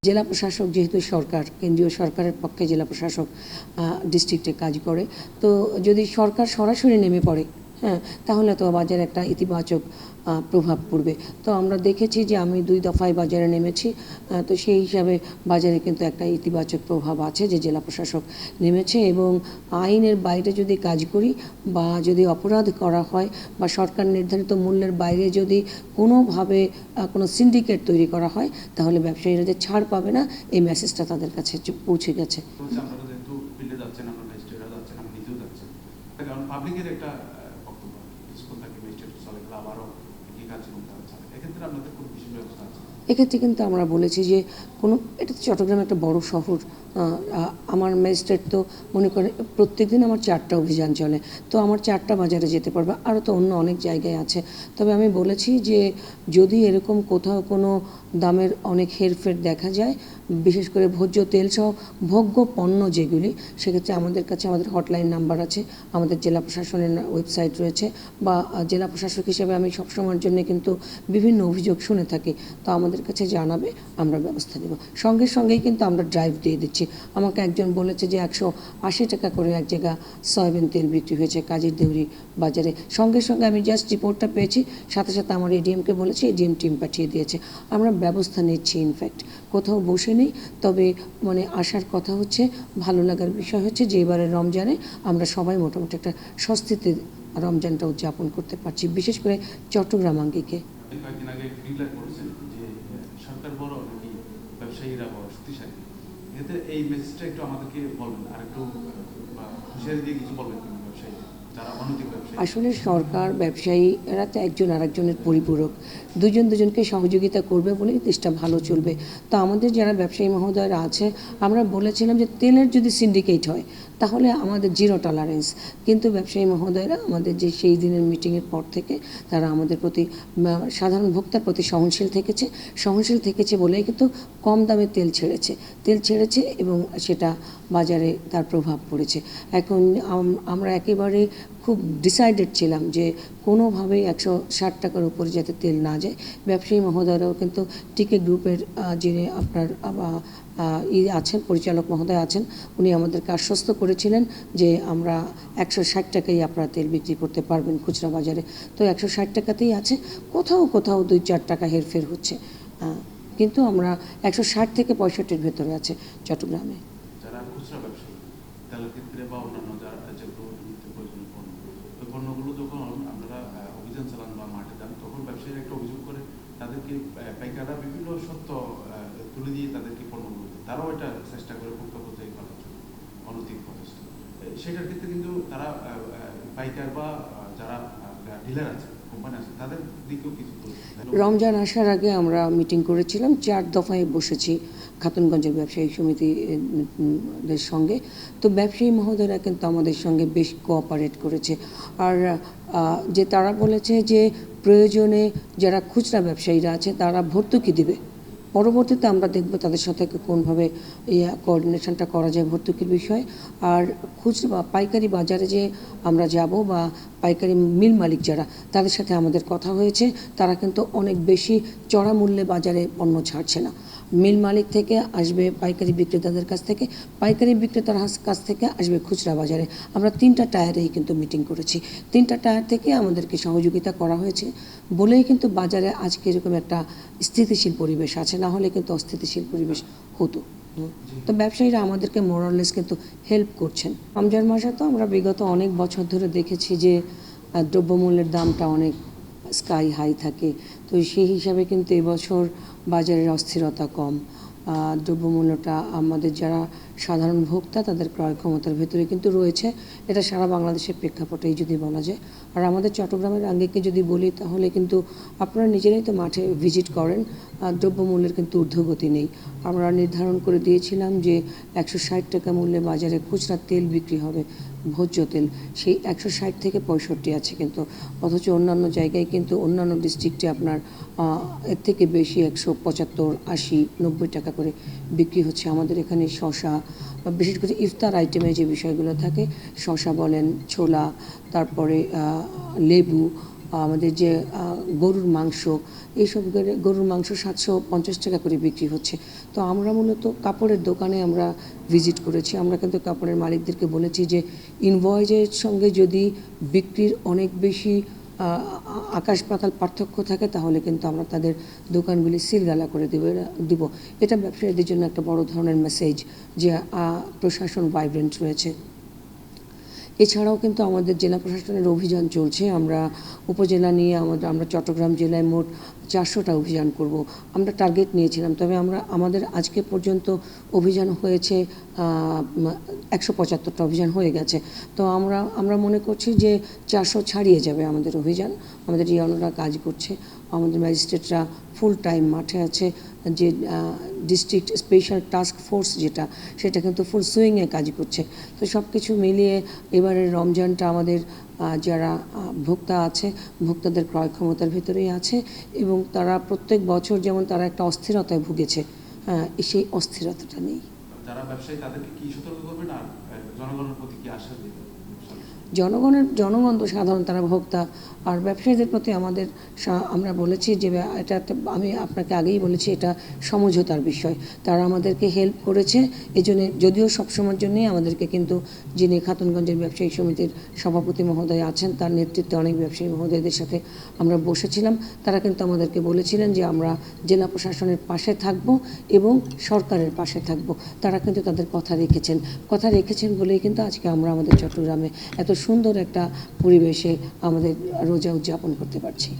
জেলা প্রশাসক যেহেতু সরকার, কেন্দ্রীয় সরকারের পক্ষে জেলা প্রশাসক ডিস্ট্রিক্টে কাজ করে, তো যদি সরকার সরাসরি নেমে পড়ে, হ্যাঁ, তাহলে তো বাজারে একটা ইতিবাচক প্রভাব পড়বে। তো আমরা দেখেছি যে আমি 2 দফায় বাজারে নেমেছি, তো সেই হিসাবে বাজারে কিন্তু একটা ইতিবাচক প্রভাব আছে যে জেলা প্রশাসক নেমেছে। এবং আইনের বাইরে যদি কাজ করি বা যদি অপরাধ করা হয় বা সরকার নির্ধারিত মূল্যের বাইরে যদি কোনোভাবে কোনো সিন্ডিকেট তৈরি করা হয়, তাহলে ব্যবসায়ীরা যে ছাড় পাবে না, এই মেসেজটা তাদের কাছে পৌঁছে গেছে। এক্ষেত্রে কিন্তু আমরা বলেছি যে এটা তো চট্টগ্রাম একটা বড় শহর, আমার ম্যাজিস্ট্রেট তো মনে করে প্রত্যেক দিন আমার 4টা অভিযান চলে, তো আমার 4টা বাজারে যেতে পারবে, আরও তো অন্য অনেক জায়গায় আছে। তবে আমি বলেছি যে যদি এরকম কোথাও কোনো দামের অনেক হেরফের দেখা যায়, বিশেষ করে ভোজ্য তেল সহ ভোগ্য পণ্য যেগুলি, সেক্ষেত্রে আমাদের কাছে আমাদের হটলাইন নাম্বার আছে, আমাদের জেলা প্রশাসনের ওয়েবসাইট রয়েছে, বা জেলা প্রশাসক হিসেবে আমি সবসময়ের জন্য কিন্তু বিভিন্ন অভিযোগ শুনে থাকি, তো আমাদের কাছে জানাবে, আমরা ব্যবস্থা নেব। সঙ্গেই কিন্তু আমরা ড্রাইভ দিয়ে দিচ্ছি। আমাকে একজন বলেছে যে 180 টাকা করে এক জায়গা সয়াবিন তেল বিক্রি হয়েছে কাজীর দেউরি বাজারে। সঙ্গে আমি জাস্ট রিপোর্টটা পেয়েছি, সাথে আমার এডিএমকে বলেছি, এডিএম টিম পাঠিয়ে দিয়েছে। আমরা ব্যবস্থা নিচ্ছি, ইনফ্যাক্ট কোথাও বসে নেই। তবে মানে আসার কথা হচ্ছে, ভালো লাগার বিষয় হচ্ছে যে এবারে রমজানে আমরা সবাই মোটামুটি একটা স্বস্তিতে রমজানটা উদযাপন করতে পারছি, বিশেষ করে চট্টগ্রাম আঙ্গিকে। ব্যবসায়ীরা শক্তিশালী, এতে এই মেসেজটা একটু আমাদেরকে বলবেন, আর একটু হুঁশিয়ারি দিয়ে কিছু বলবেন ব্যবসায়ী যারা অনৈতিক ব্যবসায়ী। আসলে সরকার, ব্যবসায়ী এরা তো একজন আরেকজনের পরিপূরক, দুজনকে সহযোগিতা করবে বলেই দেশটা ভালো চলবে। তো আমাদের যারা ব্যবসায়ী মহোদয়রা আছে, আমরা বলেছিলাম যে তেলের যদি সিন্ডিকেট হয় তাহলে আমাদের 0 টলারেন্স, কিন্তু ব্যবসায়ী মহোদয়রা আমাদের যে সেই দিনের মিটিংয়ের পর থেকে তারা আমাদের প্রতি, সাধারণ ভোক্তার প্রতি সহনশীল থেকেছে বলেই কিন্তু কম দামে তেল ছেড়েছে এবং সেটা বাজারে তার প্রভাব পড়েছে। এখন আমরা একেবারে খুব ডিসাইডেড ছিলাম যে কোনোভাবেই 160 টাকার উপরে যাতে তেল না যায়। ব্যবসায়ী মহোদয়রাও কিন্তু টিকে গ্রুপের যিনি আপনার আছেন, পরিচালক মহোদয় আছেন, উনি আমাদেরকে আশ্বস্ত করেছিলেন যে আমরা 160 টাকাই আপনারা তেল বিক্রি করতে পারবেন খুচরা বাজারে। তো 160 টাকাতেই আছে, কোথাও 2-4 টাকা হেরফের হচ্ছে, কিন্তু আমরা 160 থেকে 65-র ভেতরে আছে চট্টগ্রামে। যারা খুচরা ব্যবসায়ী, তেলের ক্ষেত্রে বা অন্যান্য পণ্যগুলো যখন আপনারা অভিযান চালান বা মাঠে যান, তখন ব্যবসায়ীরা একটা অভিযোগ করে তাদেরকে পাইকাররা বিভিন্ন সত্য তুলে দিয়ে তাদেরকে পণ্যগুলো, তারাও এটা চেষ্টা করে পুক্ত পর্যায়ে করার জন্য অনৈতিক প্রচেষ্টা। সেটার ক্ষেত্রে কিন্তু তারা পাইকার বা যারা ডিলার আছে, কোম্পানি আছে, তাদের দিকেও কিছু। রমজান আসার আগে আমরা মিটিং করেছিলাম, 4 দফায় বসেছি খাতুনগঞ্জের ব্যবসায়ী সমিতিদের সঙ্গে। তো ব্যবসায়ী মহোদয়রা কিন্তু আমাদের সঙ্গে বেশ কোঅপারেট করেছে। আর যে তারা বলেছে যে প্রয়োজনে যারা খুচরা ব্যবসায়ীরা আছে তারা ভর্তুকি দিবে, পরবর্তীতে আমরা দেখব তাদের সাথে কোনভাবে কোঅর্ডিনেশনটা করা যায় ভর্তুকির বিষয়ে। আর খুচরা বা পাইকারি বাজারে যে আমরা যাব বা পাইকারি মিল মালিক যারা, তাদের সাথে আমাদের কথা হয়েছে, তারা কিন্তু অনেক বেশি চড়া মূল্যে বাজারে পণ্য ছাড়ছে না। মিল মালিক থেকে আসবে পাইকারি বিক্রেতাদের কাছ থেকে, পাইকারি বিক্রেতার কাছ থেকে আসবে খুচরা বাজারে। আমরা 3টা টায়ারেই কিন্তু মিটিং করেছি, 3টা টায়ার থেকে আমাদেরকে সহযোগিতা করা হয়েছে বলেই কিন্তু বাজারে আজকে এরকম একটা স্থিতিশীল পরিবেশ আছে, না হলে কিন্তু অস্থিতিশীল পরিবেশ হতো। তো ব্যবসায়ীরা আমাদেরকে মোরাললেস কিন্তু হেল্প করছেন। রমজান মাসে তো আমরা বিগত অনেক বছর ধরে দেখেছি যে দ্রব্যমূল্যের দামটা অনেক স্কাই হাই থাকে, তো সেই হিসাবে কিন্তু এবছর বাজারের অস্থিরতা কম, দ্রব্যমূল্যটা আমাদের যারা সাধারণ ভোক্তা তাদের ক্রয় ক্ষমতার ভেতরে কিন্তু রয়েছে। এটা সারা বাংলাদেশের প্রেক্ষাপটেই যদি বলা যায়। আর আমাদের চট্টগ্রামের আঙ্গিকে যদি বলি, তাহলে কিন্তু আপনারা নিজেরাই তো মাঠে ভিজিট করেন, দ্রব্যমূল্যের কিন্তু ঊর্ধ্বগতি নেই। আমরা নির্ধারণ করে দিয়েছিলাম যে 160 টাকা মূল্যে বাজারে খুচরা তেল বিক্রি হবে, ভোজ্য তেল, সেই 160 থেকে 65 আছে কিন্তু, অথচ অন্যান্য জায়গায় কিন্তু অন্যান্য ডিস্ট্রিক্টে আপনার এর থেকে বেশি 175, 80, 90 টাকা করে বিক্রি হচ্ছে। আমাদের এখানে শসা বা বিশেষ করে ইফতার আইটেমে যে বিষয়গুলো থাকে, শসা বলেন, ছোলা, তারপরে লেবু, আমাদের যে গরুর মাংস, এইসব গরুর মাংস 750 টাকা করে বিক্রি হচ্ছে। তো আমরা মূলত কাপড়ের দোকানে আমরা ভিজিট করেছি। আমরা কিন্তু কাপড়ের মালিকদেরকে বলেছি যে ইনভয়েসের সঙ্গে যদি বিক্রির অনেক বেশি আকাশ পাতাল পার্থক্য থাকে তাহলে কিন্তু আমরা তাদের দোকানগুলি সিলগালা করে দিব। এটা ব্যবসায়ীদের জন্য একটা বড় ধরনের মেসেজ যে প্রশাসন ভাইব্রেন্ট রয়েছে। এছাড়াও কিন্তু আমাদের জেলা প্রশাসনের অভিযান চলছে। আমরা উপজেলা নিয়ে আমরা চট্টগ্রাম জেলায় মোট 400টা অভিযান করব। আমরা টার্গেট নিয়েছিলাম, তবে আমাদের আজকে পর্যন্ত অভিযান হয়েছে 175টা অভিযান হয়ে গেছে। তো আমরা মনে করছি যে 400 ছাড়িয়ে যাবে আমাদের অভিযান। আমাদের ইউনোরা কাজ করছে, আমাদের ম্যাজিস্ট্রেটরা ফুল টাইম মাঠে আছে। যে ডিস্ট্রিক্ট স্পেশাল টাস্ক ফোর্স সেটা কিন্তু ফুল সুইংয়ে কাজ করছে। তো সব কিছু মিলিয়ে এবারের রমজানটা আমাদের যারা ভোক্তা আছে, ভোক্তাদের ক্রয় ক্ষমতার ভিতরেই আছে এবং তারা প্রত্যেক বছর যেমন তারা একটা অস্থিরতায় ভুগেছে, সেই অস্থিরতাটা নেই। যারা ব্যবসায়ী তাদেরকে কি সতর্ক করবেন আর জনগণের প্রতি কি আশ্বাস দেবেন? জনগণ তো সাধারণ, তারা ভোক্তা। আর ব্যবসায়ীদের প্রতি আমরা বলেছি যে এটা আমি আপনাকে আগেই বলেছি, এটা সমঝোতার বিষয়। তারা আমাদেরকে হেল্প করেছে, এই জন্য যদিও সবসময়ের জন্যই আমাদেরকে কিন্তু যিনি খাতুনগঞ্জের ব্যবসায়ী সমিতির সভাপতি মহোদয় আছেন তার নেতৃত্বে অনেক ব্যবসায়ী মহোদয়দের সাথে আমরা বসেছিলাম। তারা কিন্তু আমাদেরকে বলেছিলেন যে আমরা জেলা প্রশাসনের পাশে থাকব এবং সরকারের পাশে থাকব। তারা কিন্তু তাদের কথা রেখেছেন বলেই কিন্তু আজকে আমরা আমাদের চট্টগ্রামে এত সুন্দর একটা পরিবেশে আমাদের রোজা উদযাপন করতে পারছি।